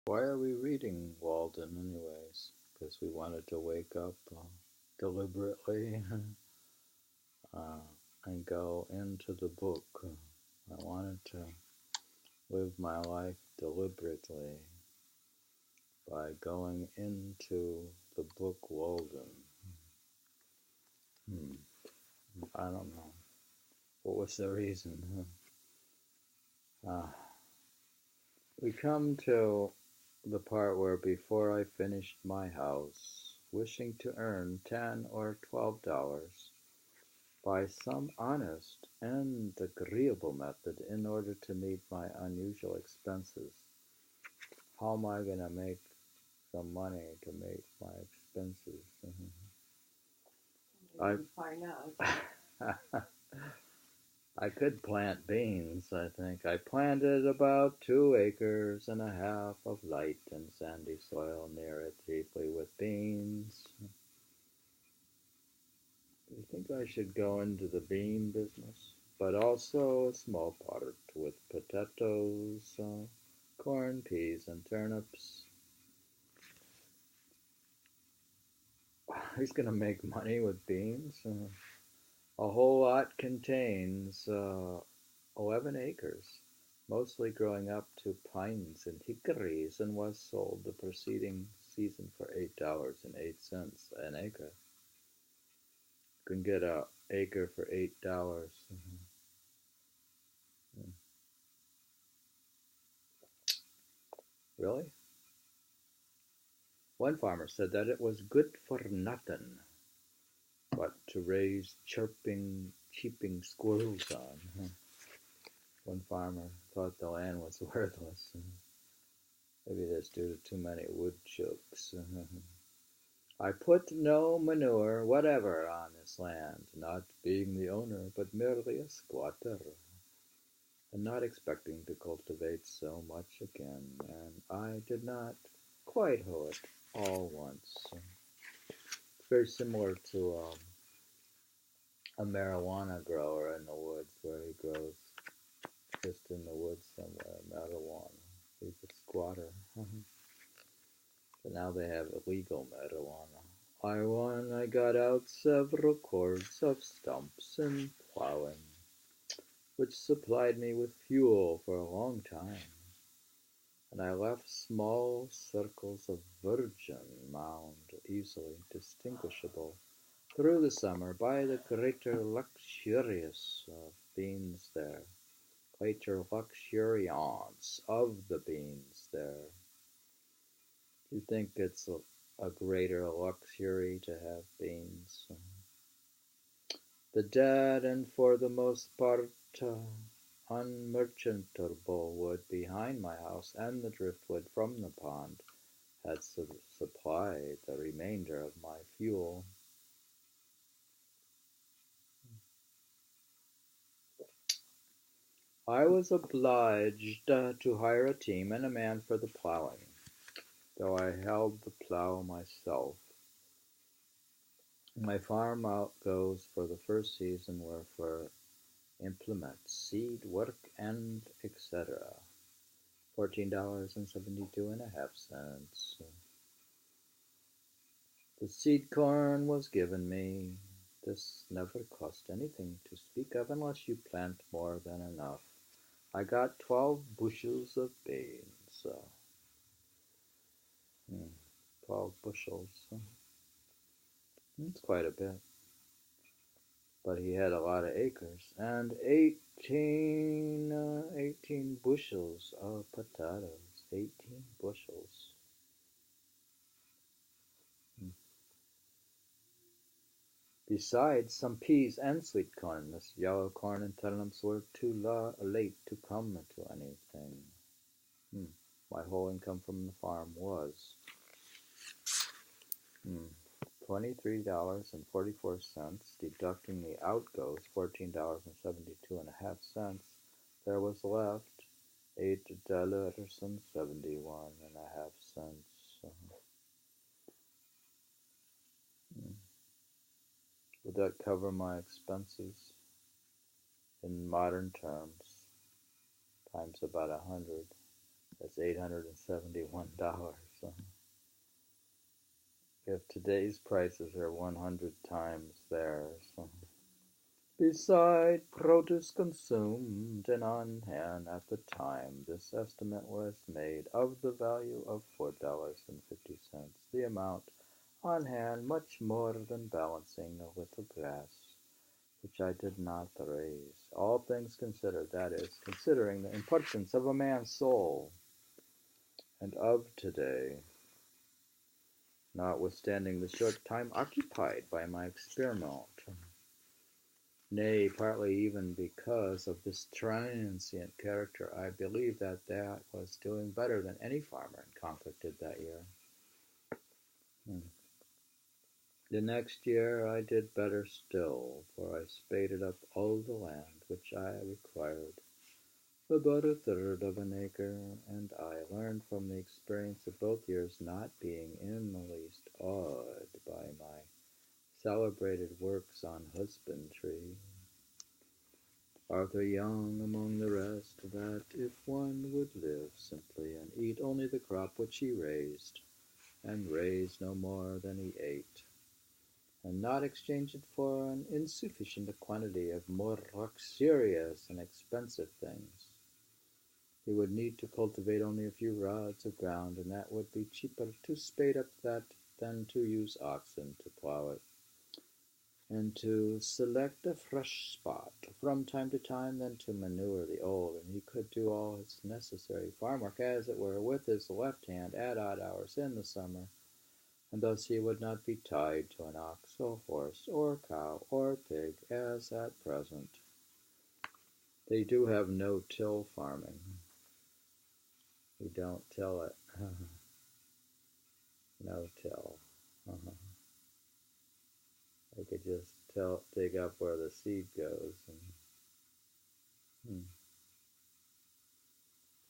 Why are we reading Walden anyways? Because we wanted to wake up deliberately uh, and go into the book. I wanted to live my life deliberately by going into the book Walden. I don't know. What was the reason? Uh, we come to the part where before I finished my house, wishing to earn $10 or $12 by some honest and agreeable method in order to meet my unusual expenses. How am I going to make some money to make my expenses? I find out. I could plant beans, I think. I planted about 2.5 acres of light and sandy soil near it, chiefly with beans. I think I should go into the bean business, but also a small part with potatoes, corn, peas, and turnips. He's going to make money with beans. A whole lot contains 11 acres, mostly growing up to pines and hickories, and was sold the preceding season for $8.08 an acre. You can get an acre for $8. Really? One farmer said that it was good for nothing but to raise cheeping squirrels on. One farmer thought the land was worthless. Maybe that's due to too many woodchucks. I put no manure whatever on this land, not being the owner, but merely a squatter, and not expecting to cultivate so much again, and I did not quite hoe it all once. It's very similar to a marijuana grower in the woods where he grows just in the woods somewhere, marijuana. He's a squatter. But now they have illegal marijuana. I got out several cords of stumps and plowing, which supplied me with fuel for a long time, and I left small circles of virgin mound easily distinguishable through the summer by the greater luxuriance of beans there, greater luxuriance of the beans there. You think it's a greater luxury to have beans? The dead and for the most part unmerchantable wood behind my house and the driftwood from the pond had supplied the remainder of my fuel. I was obliged to hire a team and a man for the plowing, though I held the plow myself. My farm outgoes for the first season were for implements, seed, work, and etc. $14.72. The seed corn was given me. This never cost anything to speak of unless you plant more than enough. I got 12 bushels of beans. 12 bushels. That's quite a bit. But he had a lot of acres. And 18 bushels of potatoes. 18 bushels. Besides some peas and sweet corn. This yellow corn and turnips were too late to come to anything. My whole income from the farm was $23.44, deducting the outgoes $14.72. There was left $8.71. Would that cover my expenses in modern terms? Times about 100. That's $871. If today's prices are 100 times theirs. Beside produce consumed and on hand at the time this estimate was made of the value of $4.50, the amount on hand much more than balancing a little grass, which I did not raise. All things considered, that is, considering the importance of a man's soul and of today, notwithstanding the short time occupied by my experiment. Nay, partly even because of this transient character, I believe that was doing better than any farmer in Concord did that year. The next year I did better still, for I spaded up all the land which I required, about a third of an acre, and I learned from the experience of both years, not being in the least awed by my celebrated works on husbandry, Arthur Young among the rest, that if one would live simply and eat only the crop which he raised, and raise no more than he ate, and not exchange it for an insufficient quantity of more luxurious and expensive things, he would need to cultivate only a few rods of ground, and that would be cheaper to spade up that than to use oxen to plow it, and to select a fresh spot from time to time than to manure the old, and he could do all his necessary farm work, as it were, with his left hand at odd hours in the summer, and thus he would not be tied to an ox or horse or cow or pig, as at present. They do have no-till farming. You don't till it. No-till. They could just dig up where the seed goes.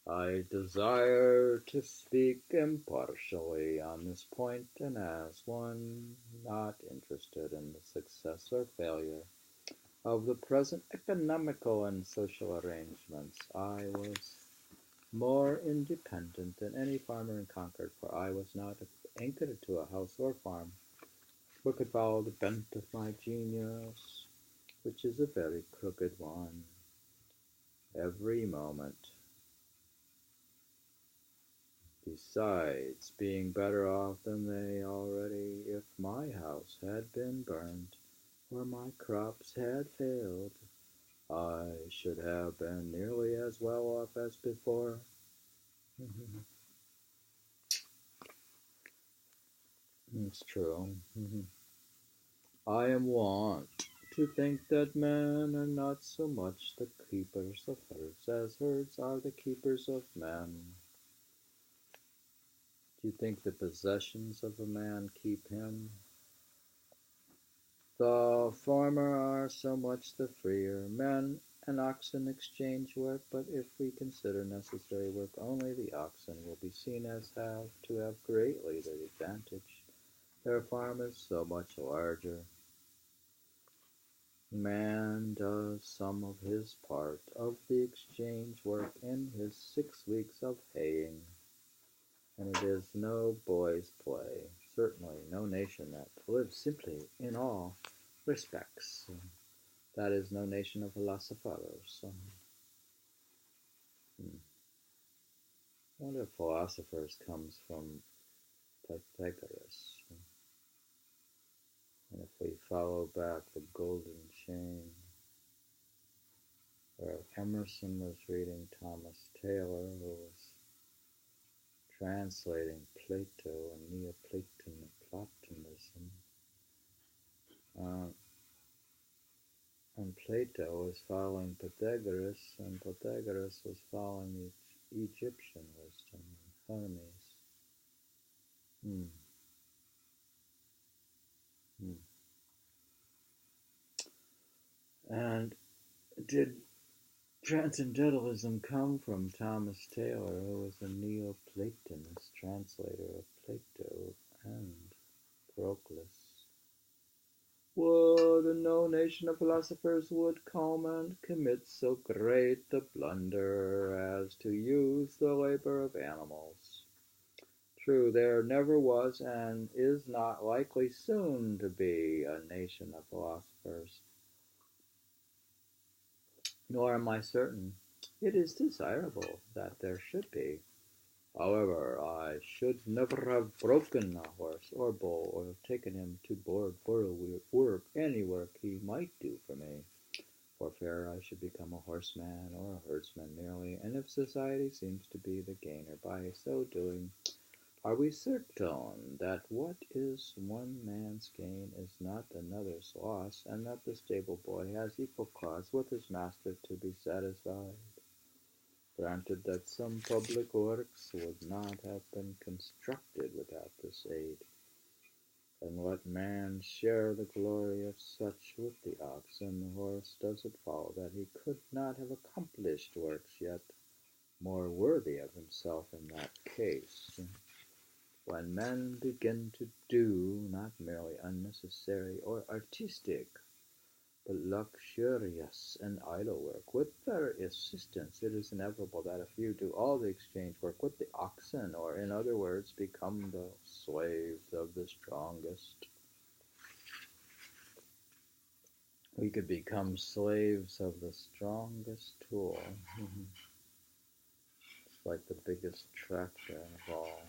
I desire to speak impartially on this point, and as one not interested in the success or failure of the present economical and social arrangements. I was more independent than any farmer in Concord, for I was not anchored to a house or farm, but could follow the bent of my genius, which is a very crooked one, every moment. Besides being better off than they already, if my house had been burned, or my crops had failed, I should have been nearly as well off as before. It's true. I am wont to think that men are not so much the keepers of herds as herds are the keepers of men. Do you think the possessions of a man keep him? The former are so much the freer. Men and oxen exchange work, but if we consider necessary work only, the oxen will be seen as to have greatly the advantage. Their farm is so much larger. Man does some of his part of the exchange work in his 6 weeks of haying, and it is no boy's play. Certainly no nation that lives simply in all respects. That is no nation of philosophers. One of philosophers comes from Pythagoras. And if we follow back the golden chain, where Emerson was reading Thomas Taylor, who was translating Plato and Neoplatonism, and Plato was following Pythagoras, and Pythagoras was following the Egyptian wisdom and Hermes. And did Transcendentalism come from Thomas Taylor, who was a Neoplatonist translator of Plato and Proclus? Would no nation of philosophers would come and commit so great a blunder as to use the labor of animals. True, there never was and is not likely soon to be a nation of philosophers, nor am I certain it is desirable that there should be. However, I should never have broken a horse or bull, or taken him to board for any work he might do for me. For fear I should become a horseman or a herdsman merely, and if society seems to be the gainer by so doing, are we certain that what is one man's gain is not another's loss, and that the stable boy has equal cause with his master to be satisfied? Granted that some public works would not have been constructed without this aid, and let man share the glory of such with the ox and the horse, does it follow that he could not have accomplished works yet more worthy of himself in that case? When men begin to do not merely unnecessary or artistic, but luxurious and idle work, with their assistance, it is inevitable that a few do all the exchange work with the oxen, or in other words, become the slaves of the strongest. We could become slaves of the strongest tool. It's like the biggest tractor of all.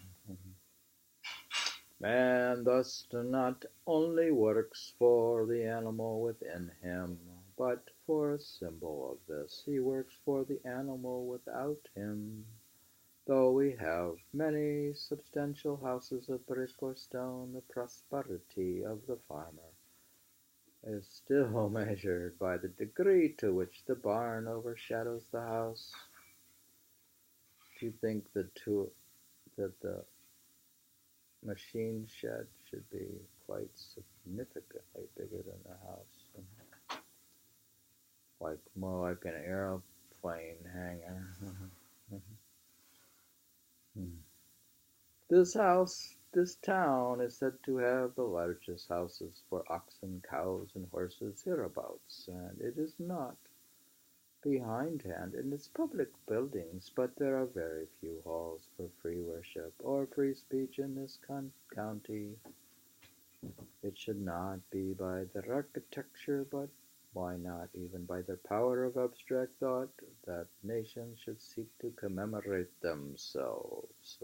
Man thus not only works for the animal within him, but for a symbol of this, he works for the animal without him. Though we have many substantial houses of brick or stone, the prosperity of the farmer is still measured by the degree to which the barn overshadows the house. Do you think that the machine shed should be quite significantly bigger than the house? Like more like an airplane hangar. This town is said to have the largest houses for oxen, cows, and horses hereabouts, and it is not behindhand in its public buildings, but there are very few halls for free worship or free speech in this county. It should not be by their architecture, but why not even by their power of abstract thought, that nations should seek to commemorate themselves.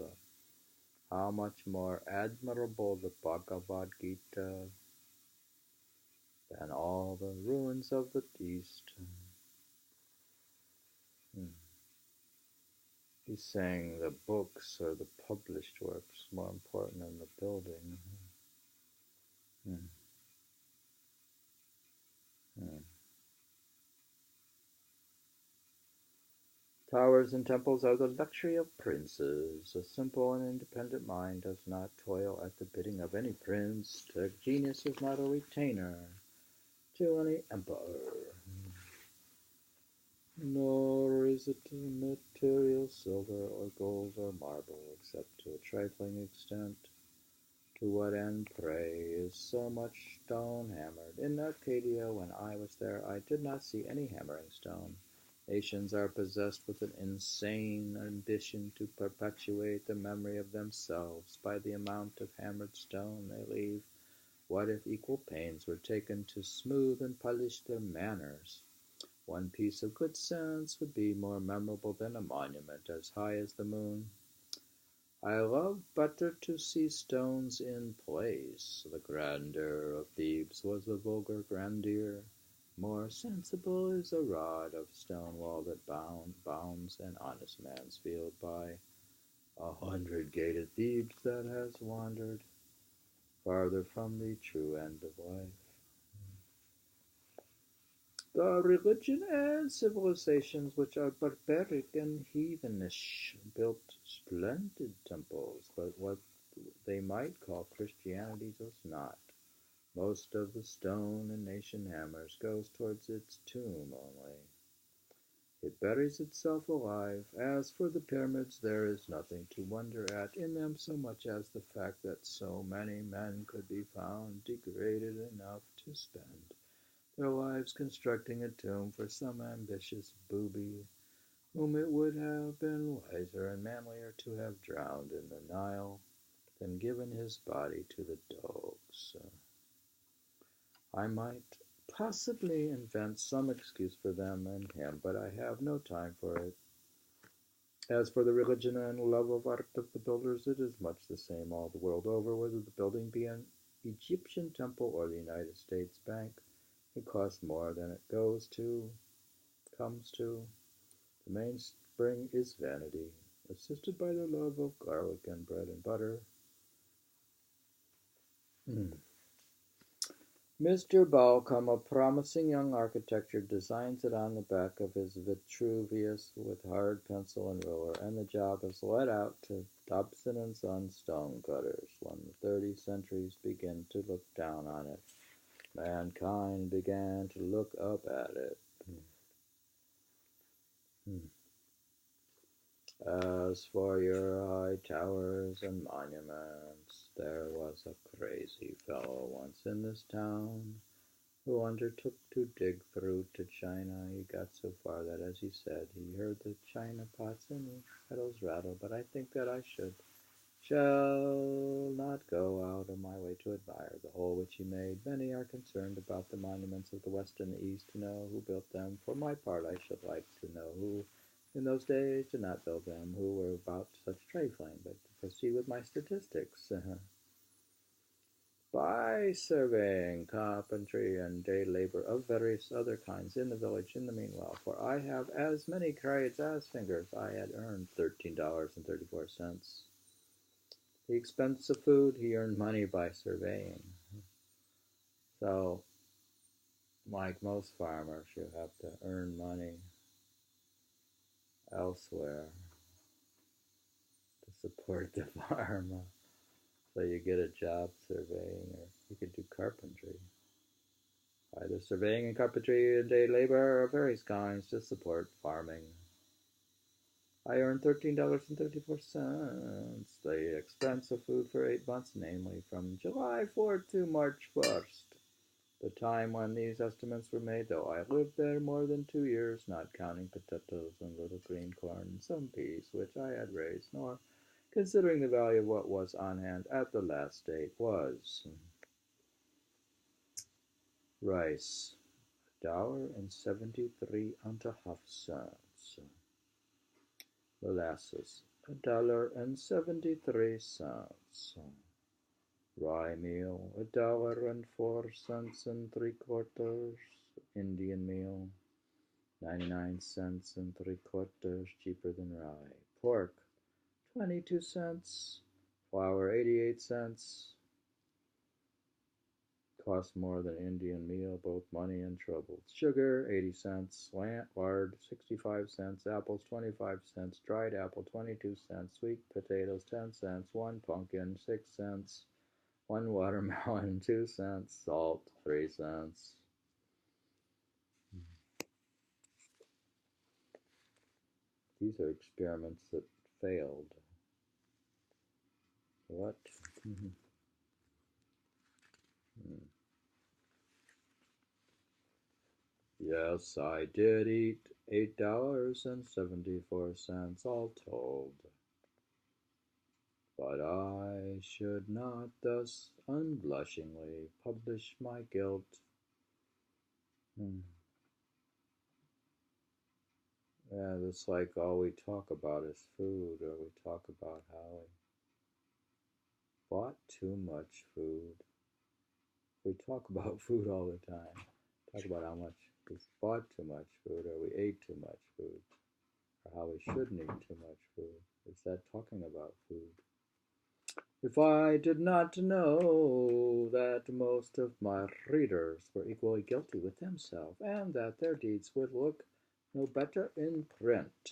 How much more admirable the Bhagavad Geeta than all the ruins of the East. He's saying the books or the published works more important than the building. Towers and temples are the luxury of princes. A simple and independent mind does not toil at the bidding of any prince. Genius is not a retainer to any emperor, nor is it material silver or gold or marble, except to a trifling extent. To what end, pray, is so much stone hammered? In Arcadia, when I was there, I did not see any hammering stone. Nations are possessed with an insane ambition to perpetuate the memory of themselves by the amount of hammered stone they leave. What if equal pains were taken to smooth and polish their manners? One piece of good sense would be more memorable than a monument as high as the moon. I love better to see stones in place. The grandeur of Thebes was a vulgar grandeur. More sensible is a rod of stone wall that bounds an honest man's field by 100 gated Thebes that has wandered farther from the true end of life. The religion and civilizations which are barbaric and heathenish built splendid temples, but what they might call Christianity does not. Most of the stone a nation hammers goes towards its tomb only. It buries itself alive. As for the pyramids, there is nothing to wonder at in them so much as the fact that so many men could be found degraded enough to spend their wives constructing a tomb for some ambitious booby, whom it would have been wiser and manlier to have drowned in the Nile than given his body to the dogs. I might possibly invent some excuse for them and him, but I have no time for it. As for the religion and love of art of the builders, it is much the same all the world over, whether the building be an Egyptian temple or the United States Bank. It costs more than it comes to. The mainspring is vanity, assisted by the love of garlic and bread and butter. Mr. Balcom, a promising young architect, designs it on the back of his Vitruvius with hard pencil and ruler, and the job is let out to Dobson and Sons stonecutters. When the 30 centuries begin to look down on it, mankind began to look up at it. As for your high towers and monuments, there was a crazy fellow once in this town who undertook to dig through to China. He got so far that, as he said, he heard the china pots and kettles rattle, but I think that I shall not go out of my way to admire the hole which he made. Many are concerned about the monuments of the West and the East to know who built them. For my part, I should like to know who in those days did not build them, who were about such trifling. But to proceed with my statistics, by surveying carpentry and day labor of various other kinds in the village in the meanwhile, for I have as many trades as fingers, I had earned $13.34. The expense of food, he earned money by surveying. So, like most farmers, you have to earn money elsewhere to support the farm. So you get a job surveying, or you could do carpentry. Either surveying and carpentry and day labor of various kinds to support farming. I earned $13.34. The expense of food for 8 months, namely from July 4th to March 1st. The time when these estimates were made, though I lived there more than 2 years, not counting potatoes and little green corn and some peas which I had raised, nor considering the value of what was on hand at the last date, was rice, $1.73 molasses, $1.73 rye meal, $1.04 Indian meal, 99 cents and 3/4 cheaper than rye. Pork, 22 cents. Flour, 88 cents. Cost more than Indian meal, both money and trouble. Sugar, 80 cents. Lard, 65 cents. Apples, 25 cents. Dried apple, 22 cents. Sweet potatoes, 10 cents. One pumpkin, 6 cents. One watermelon, 2 cents. Salt, 3 cents. These are experiments that failed. What? Yes, I did eat $8.74 all told. But I should not thus unblushingly publish my guilt. Yeah, it's like all we talk about is food, or we talk about how we bought too much food. We talk about food all the time. Talk about how much we bought too much food, or we ate too much food, or how we shouldn't eat too much food. Is that talking about food? If I did not know that most of my readers were equally guilty with themselves, and that their deeds would look no better in print.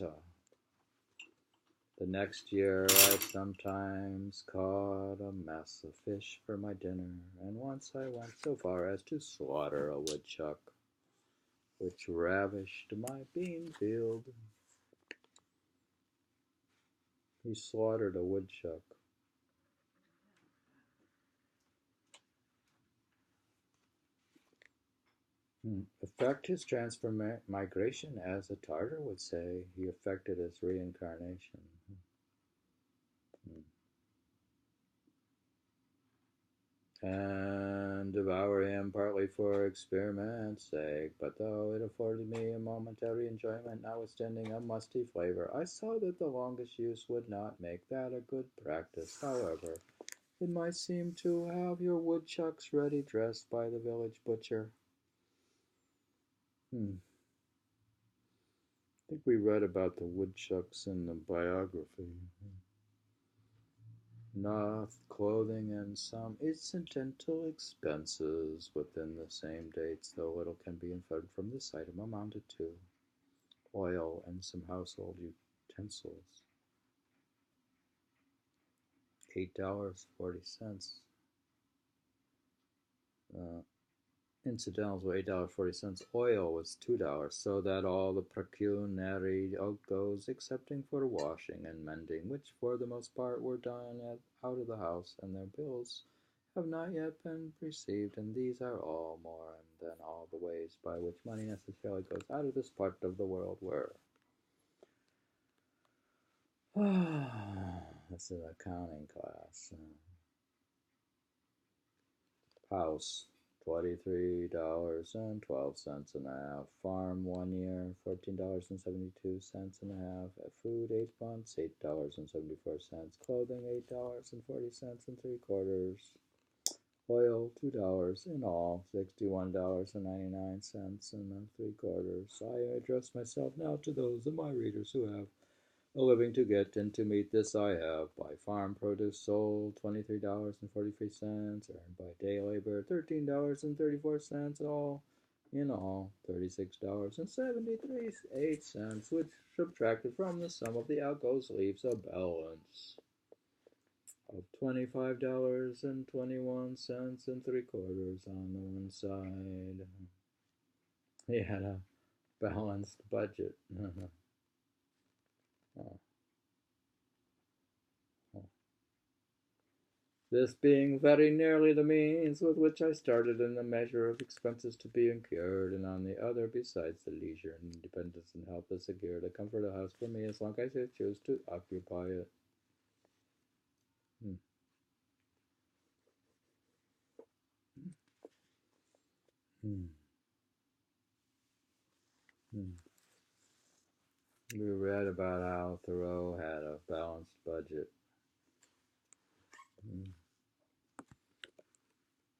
The next year I sometimes caught a mess of fish for my dinner, and once I went so far as to slaughter a woodchuck, which ravished my bean field. He slaughtered a woodchuck. Affect his transformation, as a Tartar would say. He affected his reincarnation. And devour him partly for experiment's sake, but though it afforded me a momentary enjoyment, notwithstanding a musty flavor, I saw that the longest use would not make that a good practice. However, it might seem to have your woodchucks ready dressed by the village butcher. I think we read about the woodchucks in the biography. Not clothing and some incidental expenses within the same dates, though little can be inferred from this item, amounted to oil and some household utensils. $8.40. Incidentals were $8.40. Oil was $2, so that all the pecuniary outgoes, excepting for washing and mending, which for the most part were done out of the house, and their bills have not yet been received, and these are all more than all the ways by which money necessarily goes out of this part of the world were. This is an accounting class. House, $23.12 and a half. Farm, 1 year, $14.72 and a half. Food, 8 months, $8.74. Clothing, $8.40 and 3/4. Oil, $2 in all, $61.99 and 3/4. I address myself now to those of my readers who have a living to get, and to meet this I have by farm produce sold $23.43, earned by day labor $13.34, all in all $36.73, which subtracted from the sum of the outgoes leaves a balance of $25.21 and 3/4 on the one side. He had a balanced budget. This being very nearly the means with which I started, in the measure of expenses to be incurred, and on the other, besides the leisure and independence and health is secured, a comfort of house for me as long as I choose to occupy it. We read about how Thoreau had a balanced budget.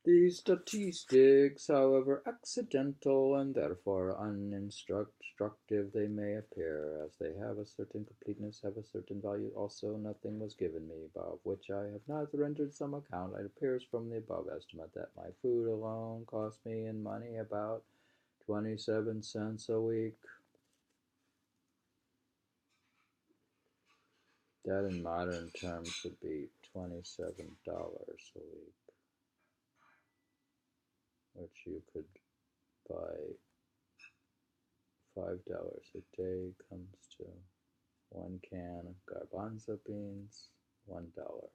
These statistics, however accidental and therefore uninstructive they may appear, as they have a certain completeness, have a certain value also. Nothing was given me of which I have not rendered some account. It appears from the above estimate that my food alone cost me in money about 27 cents a week. That in modern terms would be $27 a week, which you could buy $5 a day, comes to 1 can of garbanzo beans, $1.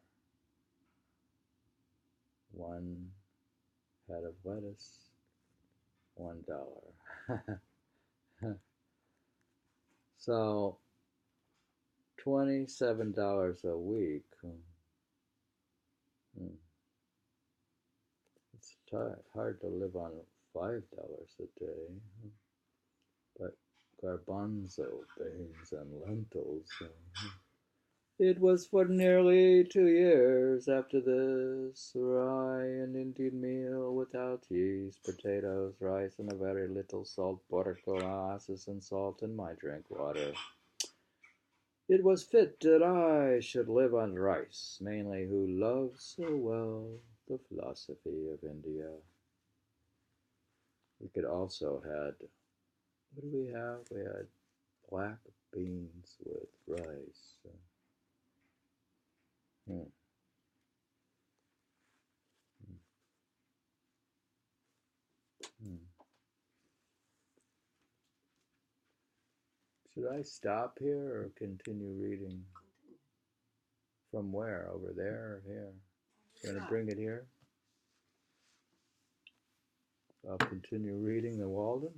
1 head of lettuce, $1. So $27 a week. It's hard to live on $5 a day, but garbanzo beans and lentils. It was for nearly 2 years after this, rye and Indian meal without yeast, potatoes, rice, and a very little salt, pork, molasses, and salt in my drink water. It was fit that I should live on rice, mainly who loved so well the philosophy of India. We could also had, what do we have? We had black beans with rice. Should I stop here or continue reading? From where? Over there or here? You want to bring it here? I'll continue reading the Walden.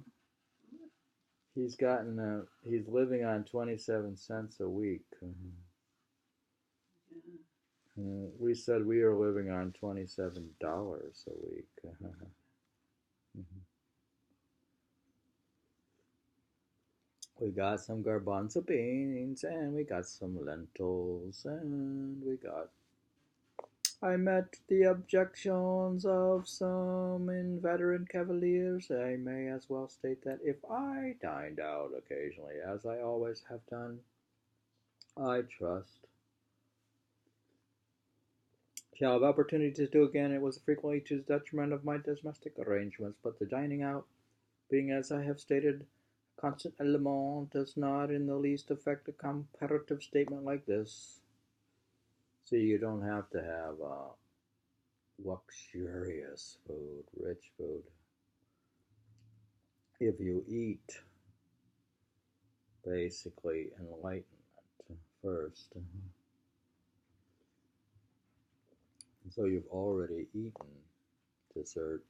He's living on 27 cents a week. We said we are living on $27 a week. We got some garbanzo beans, and we got some lentils, and I met the objections of some inveterate cavaliers. I may as well state that if I dined out occasionally, as I always have done, I trust shall have opportunity to do again. It was frequently to the detriment of my domestic arrangements, but the dining out, being as I have stated, a constant element, does not in the least affect a comparative statement like this. See, you don't have to have luxurious food, rich food. If you eat basically enlightenment first, so you've already eaten dessert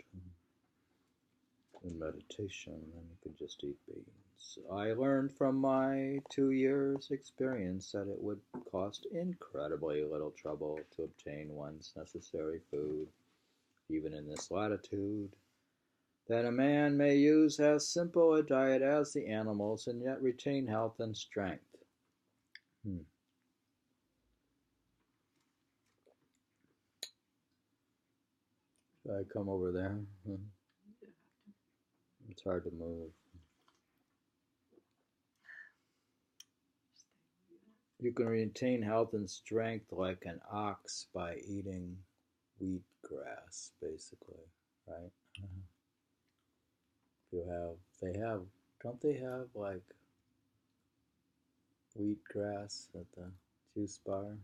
in meditation, then you could just eat beans. I learned from my 2 years' experience that it would cost incredibly little trouble to obtain one's necessary food, even in this latitude, that a man may use as simple a diet as the animals and yet retain health and strength. Should I come over there? It's hard to move. You can retain health and strength like an ox by eating wheat grass, basically, right? Don't they have like wheat grass at the juice bar?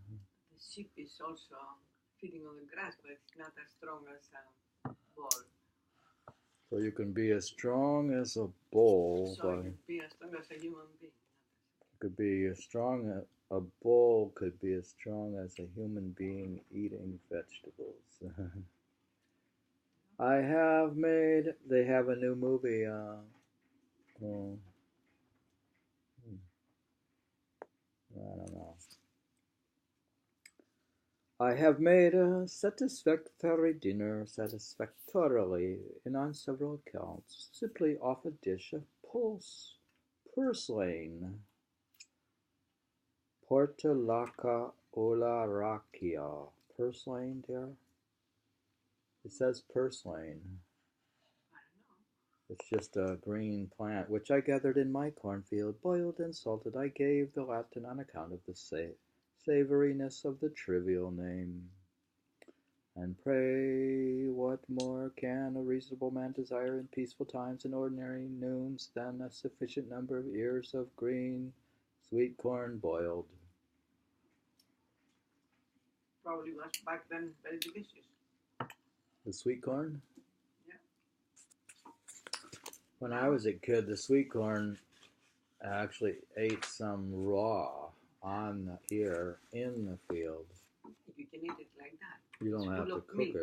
The sheep is also feeding on the grass, but it's not as strong as a bull. So you can be as strong as a bull. So you can be as strong as a human being. A bull could be as strong as a human being eating vegetables. They have a new movie. I don't know. I have made a satisfactory dinner satisfactorily and on several accounts, simply off a dish of purslane. Portulaca olarachia. Purslane, dear? It says purslane. It's just a green plant, which I gathered in my cornfield, boiled and salted. I gave the Latin on account of the savouriness of the trivial name. And pray, what more can a reasonable man desire in peaceful times and ordinary noons than a sufficient number of ears of green sweet corn boiled? Probably was back then very delicious. The sweet corn? Yeah. When I was a kid, the sweet corn actually ate some raw on here in the field. You can eat it like that. You don't have to cook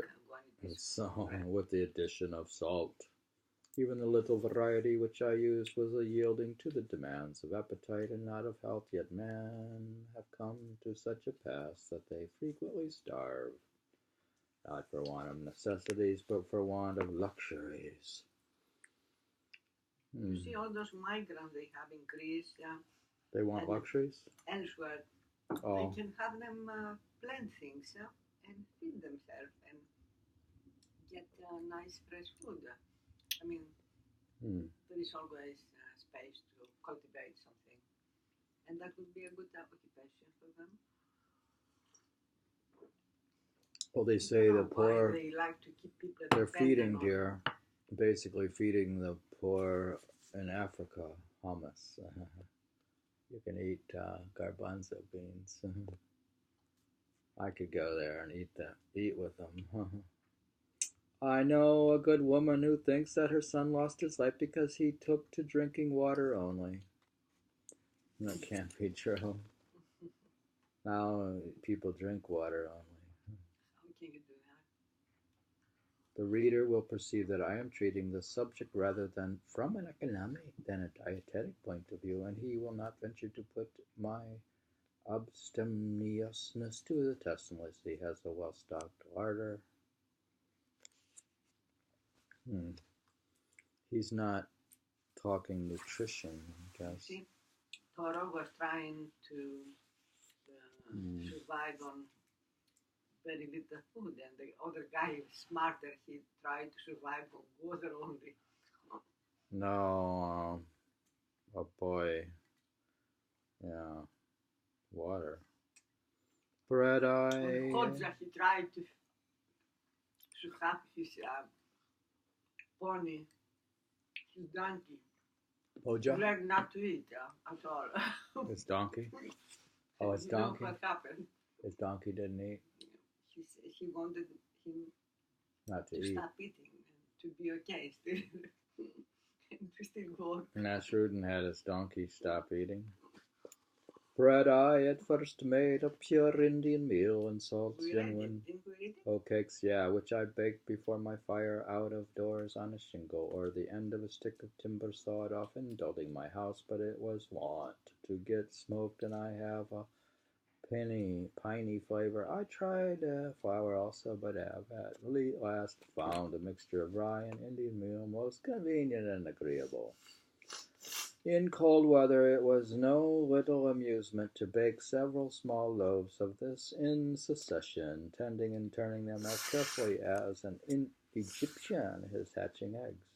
it. So, with the addition of salt. Even the little variety which I used was a yielding to the demands of appetite and not of health, yet men have come to such a pass that they frequently starve, not for want of necessities, but for want of luxuries. You see all those migrants they have in Greece, They want luxuries? Elsewhere. They can have them plant things and feed themselves and get nice fresh food. I mean, there is always space to cultivate something, and that would be a good occupation for them. Well, they say the poor, they like to keep people they're feeding, dear, basically feeding the poor in Africa hummus. You can eat garbanzo beans. I could go there and eat with them. I know a good woman who thinks that her son lost his life because he took to drinking water only. That can't be true. Now people drink water only. How can you do The reader will perceive that I am treating the subject rather than from an economic than a dietetic point of view, and he will not venture to put my abstemiousness to the test unless he has a well-stocked larder. He's not talking nutrition, I guess. See, Thoreau was trying to survive on very little food, and the other guy, smarter, he tried to survive on water only. No, oh boy, yeah, water. Bread eye. Hodja, he tried to have his pony, his donkey. Hoja? He learned not to eat at all. His donkey? Oh, his donkey? You know what happened? His donkey didn't eat? He wanted him not to eat. Stop eating and to be okay still. And to still go. And Nasruddin had his donkey stop eating. Bread I at first made of pure Indian meal and salt genuine cakes, yeah, which I baked before my fire out of doors on a shingle, or the end of a stick of timber sawed off in building my house, but it was wont to get smoked, and I have a piney flavor. I tried flour also, but have at last found a mixture of rye and Indian meal most convenient and agreeable. In cold weather it was no little amusement to bake several small loaves of this in succession, tending and turning them as carefully as an Egyptian is hatching eggs.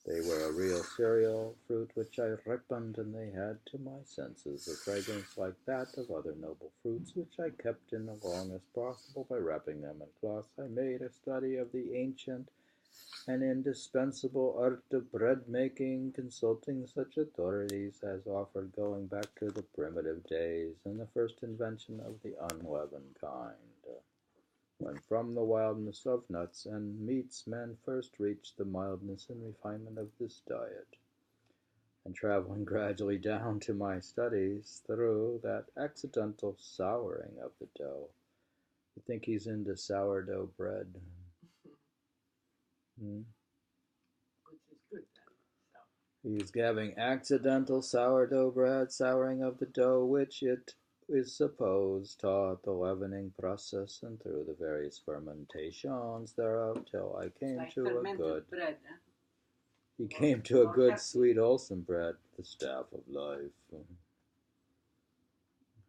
They were a real cereal fruit which I ripened, and they had to my senses a fragrance like that of other noble fruits, which I kept in as long as possible by wrapping them in cloths. I made a study of the ancient and indispensable art of bread-making, consulting such authorities as offered going back to the primitive days and the first invention of the unleavened kind, when from the wildness of nuts and meats men first reached the mildness and refinement of this diet, and traveling gradually down to my studies through that accidental souring of the dough. You think he's into sourdough bread? Which is good then. He's having accidental sourdough bread, souring of the dough, which it is supposed taught the leavening process, and through the various fermentations thereof, till I came to a good bread, He came to a good, sweet, wholesome bread, the staff of life.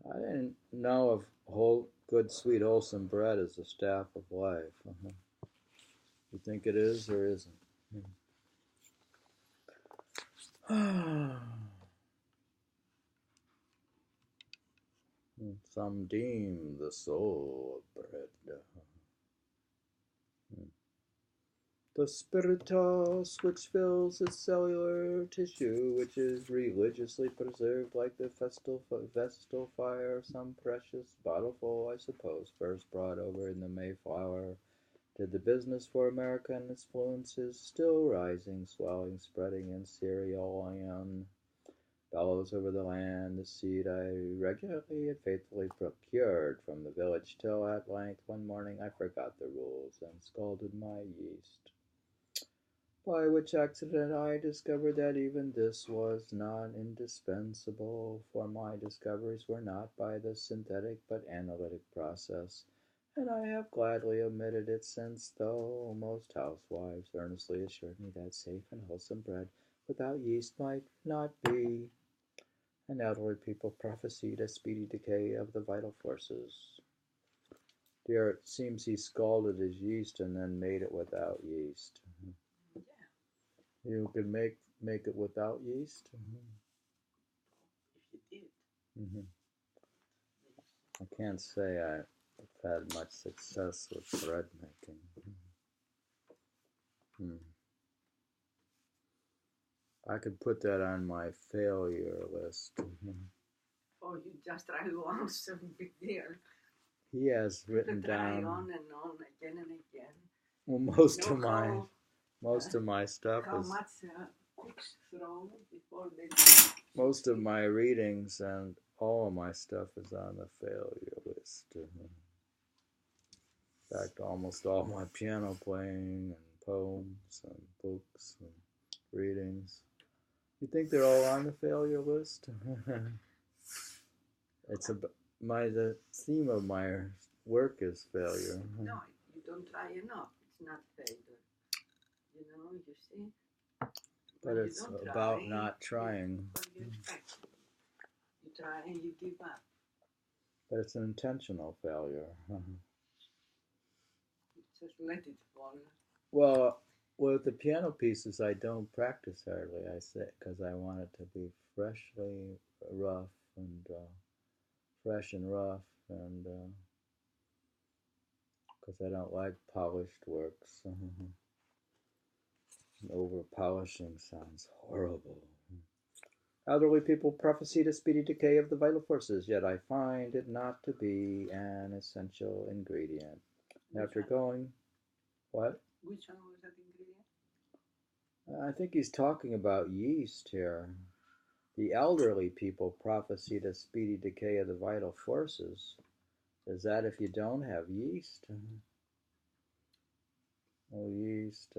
I didn't know of whole, good, sweet, wholesome bread as the staff of life. You think it is or isn't? Some deem the soul of bread. The spiritus which fills its cellular tissue, which is religiously preserved like the vestal fire, some precious bottleful, I suppose, first brought over in the Mayflower, did the business for America, and its influence is still rising, swelling, spreading in cerealian bellows over the land. The seed I regularly and faithfully procured from the village, till at length one morning I forgot the rules and scalded my yeast, by which accident I discovered that even this was not indispensable, for my discoveries were not by the synthetic but analytic process, and I have gladly omitted it since, though most housewives earnestly assured me that safe and wholesome bread without yeast might not be, and elderly people prophesied a speedy decay of the vital forces. Dear, it seems he scalded his yeast and then made it without yeast. You can make it without yeast? If you did. I can't say I've had much success with bread making. I could put that on my failure list. Oh, you just tried once, so big deal. He has written try down on and on, again and again. Well, most of my stuff how is much cooks throw before they. Most of my readings and all of my stuff is on the failure list. In fact, almost all my piano playing and poems and books and readings. You think they're all on the failure list? It's the theme of my work is failure. No, you don't try enough. It's not failure. You see. But it's about not trying. You try and you give up. But it's an intentional failure. Just let it fall. Well, with the piano pieces, I don't practice hardly. I sit because I want it to be freshly rough and fresh and rough, and because I don't like polished works. Over polishing sounds horrible. Elderly people prophesy the speedy decay of the vital forces, yet I find it not to be an essential ingredient. After going, what? Which one was that ingredient? I think he's talking about yeast here. The elderly people prophesy the speedy decay of the vital forces. Is that if you don't have yeast? Oh, yeast.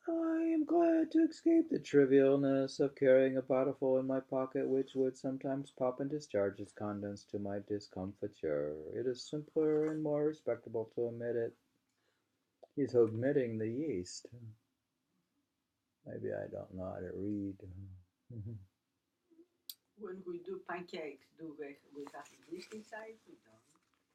I am glad to escape the trivialness of carrying a bottle full in my pocket, which would sometimes pop and discharge its contents to my discomfiture. It is simpler and more respectable to omit it. He's omitting the yeast. Maybe I don't know how to read. When we do pancakes, do we have yeast inside? We don't.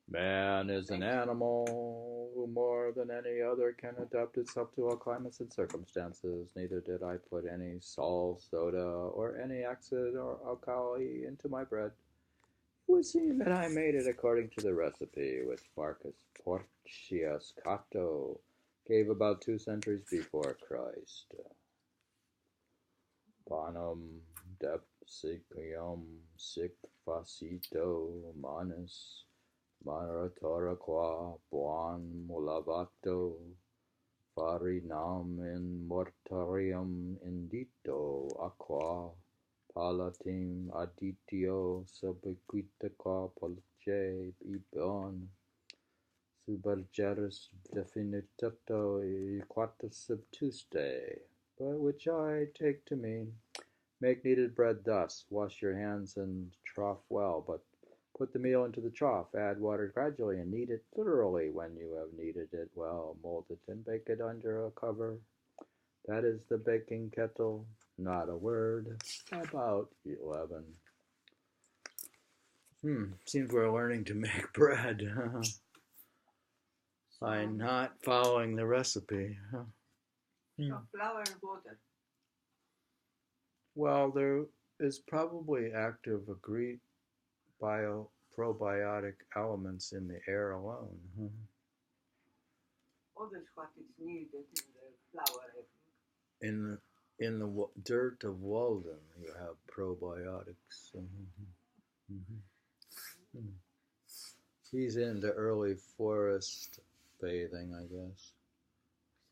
Man is an animal who more than any other can adapt itself to all climates and circumstances. Neither did I put any salt, soda, or any acid or alkali into my bread. It would seem that I made it according to the recipe which Marcus Porcius Cato gave about 2 centuries before Christ. Panem depsicium sic facito manus Maratora qua buon mulavato farinam in mortarium indito aqua palatim additio subiquitaqa polce ibon subergeris definitato equatus subtuste, by which I take to mean, make kneaded bread thus, wash your hands and trough well, but put the meal into the trough, add water gradually, and knead it thoroughly. When you have kneaded it well, mold it and bake it under a cover. That is the baking kettle. Not a word. About 11. Seems we're learning to make bread. By not following the recipe. So flour and water. Well, there is probably active probiotic elements in the air alone. Oh, that's what is needed in the flour, I think. In the dirt of Walden, you have probiotics. He's into early forest bathing, I guess.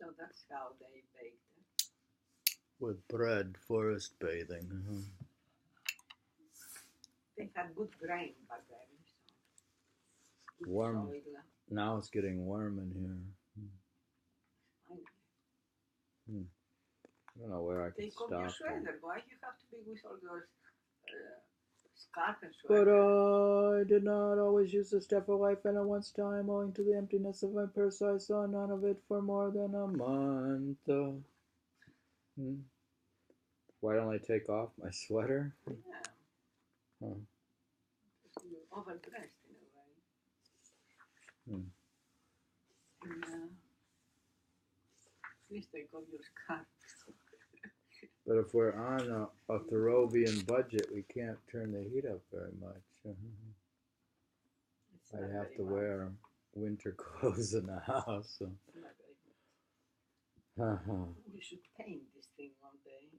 So that's how they baked it. With bread, forest bathing. They had good grain back then. So warm. Now it's getting warm in here. I don't know where I can stop. Take off your sweater. Why you have to be with all those scarf and sweater? But I did not always use the staff of life, and at one time, owing to the emptiness of my purse, I saw none of it for more than a month. Why don't I take off my sweater? Yeah. You're overdressed in a way. And, at least take off your scarf. But if we're on a Thoreauvian budget, we can't turn the heat up very much. I'd have to wear winter clothes in the house. So. We should paint this thing one day.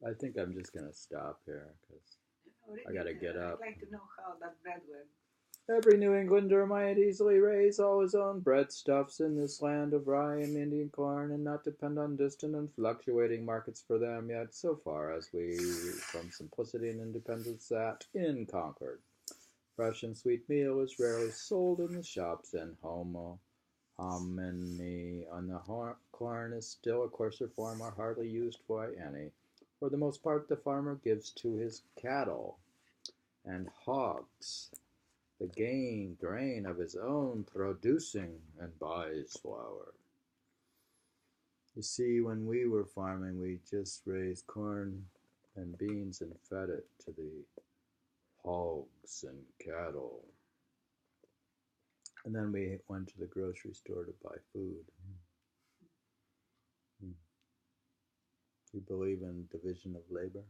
I think I'm just going to stop here because I got to get up. I'd like to know how that bread went. Every New Englander might easily raise all his own breadstuffs in this land of rye and Indian corn and not depend on distant and fluctuating markets for them, yet so far as we, from simplicity and independence, sat in Concord, Fresh and sweet meal is rarely sold in the shops, and hominy on the corn is still a coarser form or hardly used by any. For the most part, the farmer gives to his cattle and hogs the grain of his own producing and buys flour. You see, when we were farming, we just raised corn and beans and fed it to the hogs and cattle. And then we went to the grocery store to buy food. You believe in division of labor?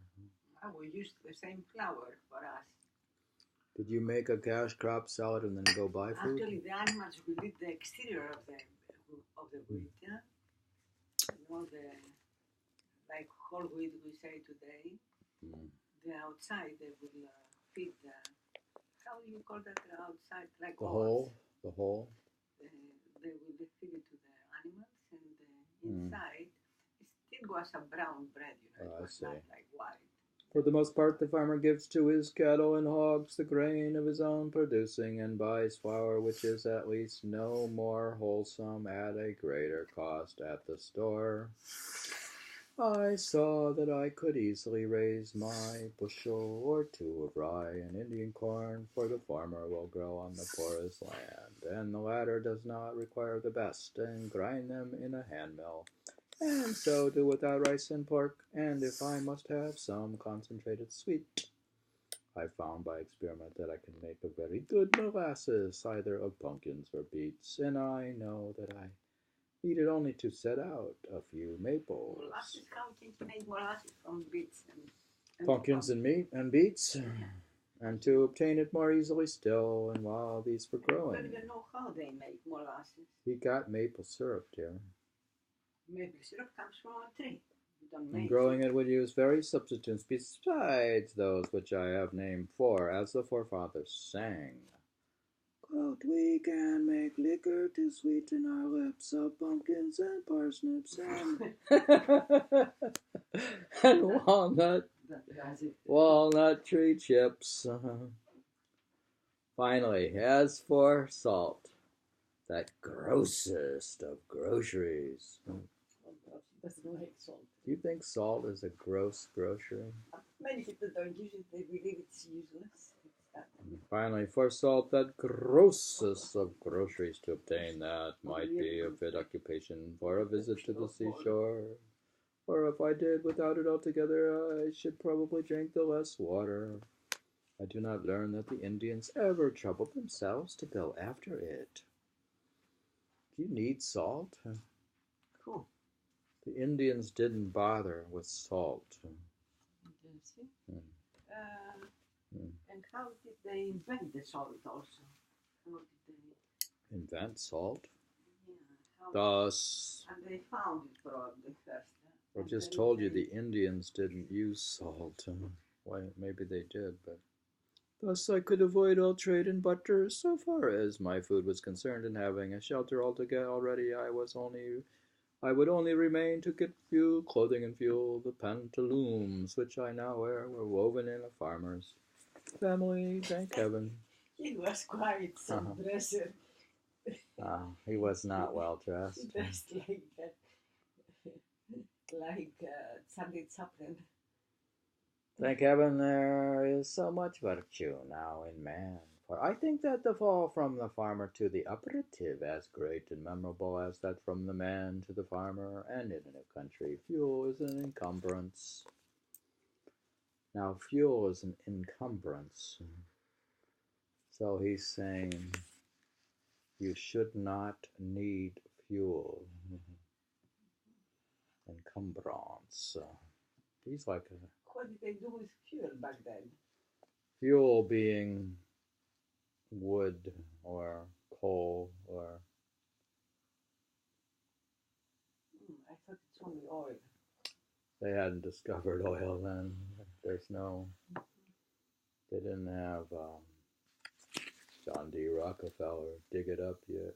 We used the same flour for us. Did you make a cash crop, sell it, and then go buy food? Actually, the animals will eat the exterior of the wheat, yeah? You know, like whole wheat we say today, the outside they will feed the, how do you call that outside? Like the whole? The whole? They will feed it to the animals, and the inside it was a brown bread, you know, it was not like white. For the most part, the farmer gives to his cattle and hogs the grain of his own producing, and buys flour which is at least no more wholesome at a greater cost at the store. I saw that I could easily raise my bushel or two of rye and Indian corn, for the former will grow on the poorest land, and the latter does not require the best, and grind them in a hand mill, and so do without rice and pork. And if I must have some concentrated sweet, I found by experiment that I can make a very good molasses, either of pumpkins or beets, and I know that I need it only to set out a few maples. Molasses, how can you make molasses from beets and pumpkins and meat and beets, and to obtain it more easily still, and while these were growing. I don't even know how they make molasses. He got maple syrup, dear. Maple syrup comes from a tree. And growing it would use various substitutes besides those which I have named, for, as the forefathers sang, quote, we can make liquor to sweeten our lips of pumpkins and parsnips and walnut tree chips. Finally, as for salt, that grossest of groceries. Doesn't like salt. Do you think salt is a gross grocery? Many people don't use it. They believe it's useless. Finally, for salt, that grossest of groceries, to obtain that might be a fit occupation for a visit to the seashore. Or if I did without it altogether, I should probably drink the less water. I do not learn that the Indians ever troubled themselves to go after it. Do you need salt? Cool. The Indians didn't bother with salt. And how did they invent the salt also? How did they invent salt? Yeah. Thus, and they found it probably first. I just told you the Indians didn't use salt. Well, maybe they did, but thus I could avoid all trade in butter so far as my food was concerned, and having a shelter already, I would only remain to get fuel, clothing and fuel. The pantaloons which I now wear were woven in a farmer's family, thank heaven. He was quite dressed. He was not well dressed. He dressed like Charlie Chaplin. Thank heaven there is so much virtue now in man. For I think that the fall from the farmer to the operative as great and memorable as that from the man to the farmer, and in a country fuel is an encumbrance. Now fuel is an encumbrance. So he's saying you should not need fuel. Encumbrance. He's like a... What did they do with fuel back then? Fuel being wood or coal or... I thought it's only oil. They hadn't discovered oil then. There's no... They didn't have John D. Rockefeller dig it up yet.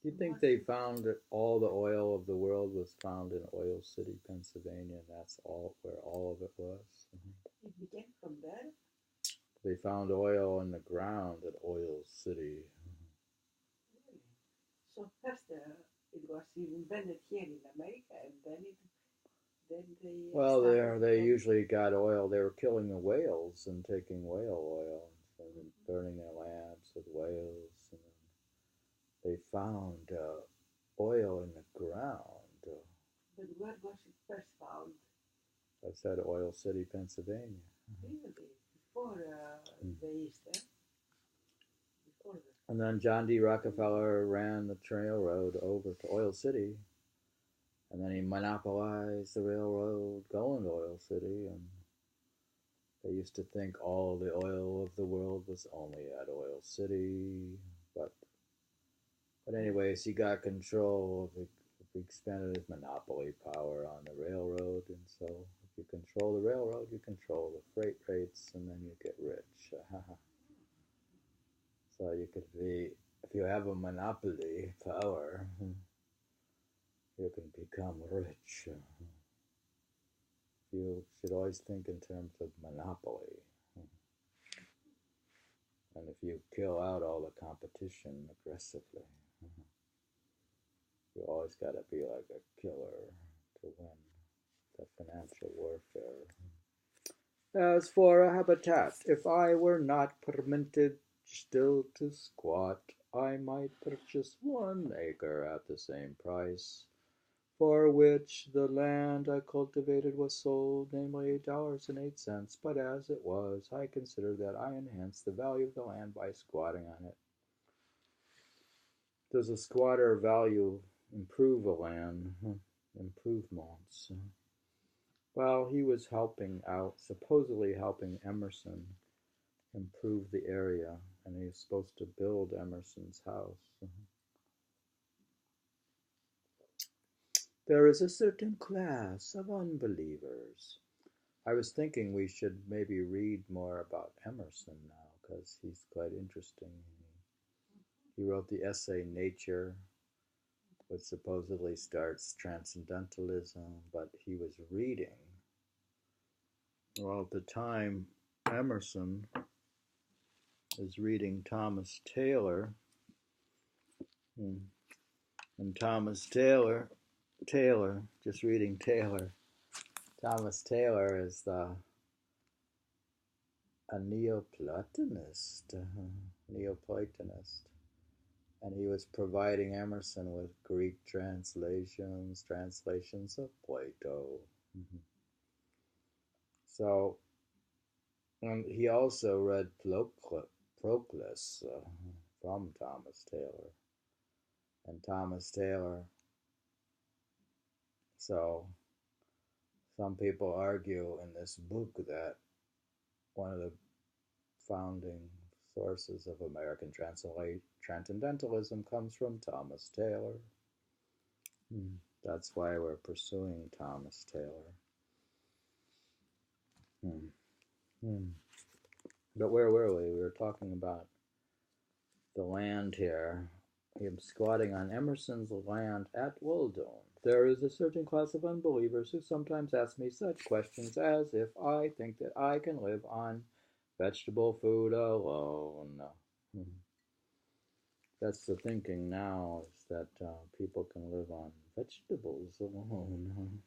Do you think they found that all the oil of the world was found in Oil City, Pennsylvania, and that's all where all of it was? It began from there? They found oil in the ground at Oil City. Really? So first it was invented here in America, and then they Well, started they from. usually got oil. They were killing the whales and taking whale oil and burning their lamps with whales. And then they found oil in the ground. But where was it first found? I said Oil City, Pennsylvania. Really? Before the yeast, before And then John D. Rockefeller ran the railroad over to Oil City, and then he monopolized the railroad going to Oil City, and they used to think all the oil of the world was only at Oil City, but anyways, he got control of he expanded his monopoly power on the railroad, and so if you control the railroad, you control the freight rates, and then you get rich. So you could be, if you have a monopoly power, you can become rich. You should always think in terms of monopoly. And if you kill out all the competition aggressively, you always got to be like a killer to win the financial warfare. As for a habitat, if I were not permitted still to squat, I might purchase 1 acre at the same price for which the land I cultivated was sold, namely $8.08. But as it was, I considered that I enhanced the value of the land by squatting on it. Does a squatter value improve a land? Improvements. Well, he was helping out, supposedly helping Emerson improve the area, and he was supposed to build Emerson's house. There is a certain class of unbelievers. I was thinking we should maybe read more about Emerson now, because he's quite interesting. He wrote the essay Nature, which supposedly starts transcendentalism, but he was reading. Well, at the time, Emerson is reading Thomas Taylor, and Thomas Taylor, just reading Taylor. Thomas Taylor is a Neoplatonist, and he was providing Emerson with Greek translations of Plato. So, and he also read Proclus from Thomas Taylor. And Thomas Taylor, so some people argue in this book that one of the founding sources of American transcendentalism comes from Thomas Taylor. That's why we're pursuing Thomas Taylor. But where were we? We were talking about the land here. I'm squatting on Emerson's land at Walden. There is a certain class of unbelievers who sometimes ask me such questions as if I think that I can live on vegetable food alone. That's the thinking now, is that people can live on vegetables alone.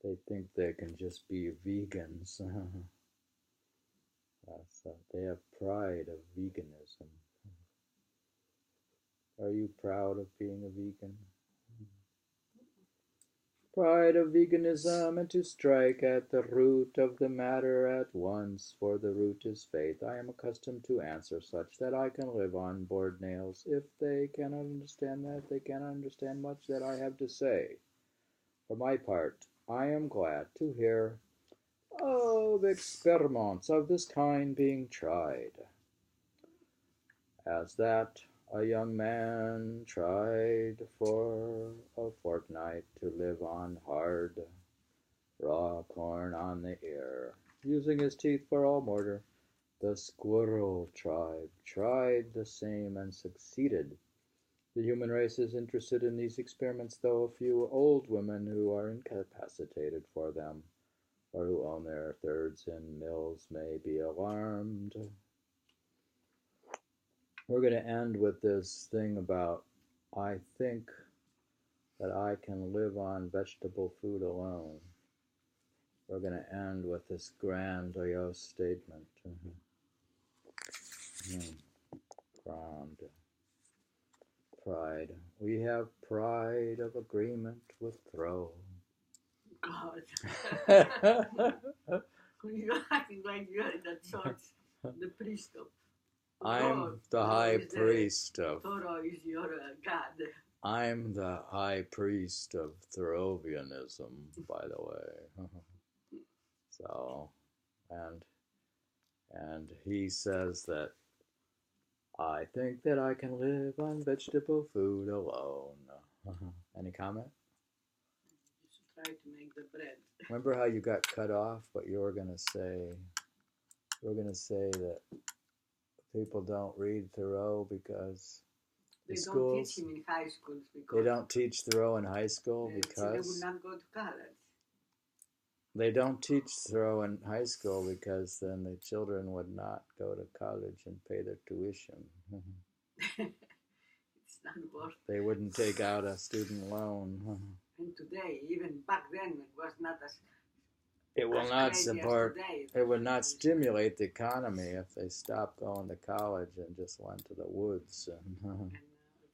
They think they can just be vegans. They have pride of veganism. Are you proud of being a vegan? Pride of veganism, and to strike at the root of the matter at once, for the root is faith. I am accustomed to answer such that I can live on board nails. If they cannot understand that, they cannot understand much that I have to say. For my part, I am glad to hear of experiments of this kind being tried, as that a young man tried for a fortnight to live on hard, raw corn on the ear, using his teeth for all mortar. The squirrel tribe tried the same and succeeded, The human race is interested in these experiments, though a few old women who are incapacitated for them or who own their thirds in mills may be alarmed. We're going to end with this thing about, I think that I can live on vegetable food alone. We're going to end with this grandiose statement. Grand. Pride. We have pride of agreement with Thoreau. God. You're acting like you're in the church, the priest of I'm the high priest of... Thoreau is your God. I'm the high priest of Thoreauvianism, by the way. So, and he says that I think that I can live on vegetable food alone. Any comment? You should try to make the bread. Remember how you got cut off, but you were going to say... You were going to say that people don't read Thoreau because they the don't teach him in high schools. They don't teach Thoreau in high school because... They would not go to college. They don't teach Thoreau in high school because then the children would not go to college and pay their tuition. It's not worth it. They wouldn't take out a student loan. And today, even back then, it was not as... It will not support... It would not stimulate the economy if they stopped going to college and just went to the woods. And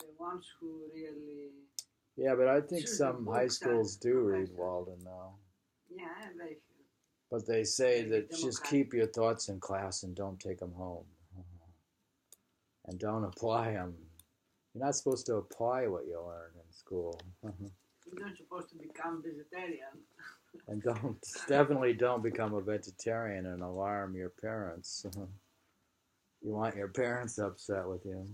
the ones who really... Yeah, but I think some high schools do read Walden, though. Yeah, very few. But they say that just keep your thoughts in class and don't take them home. And don't apply them. You're not supposed to apply what you learn in school. You're not supposed to become vegetarian. And definitely don't become a vegetarian and alarm your parents. You want your parents upset with you.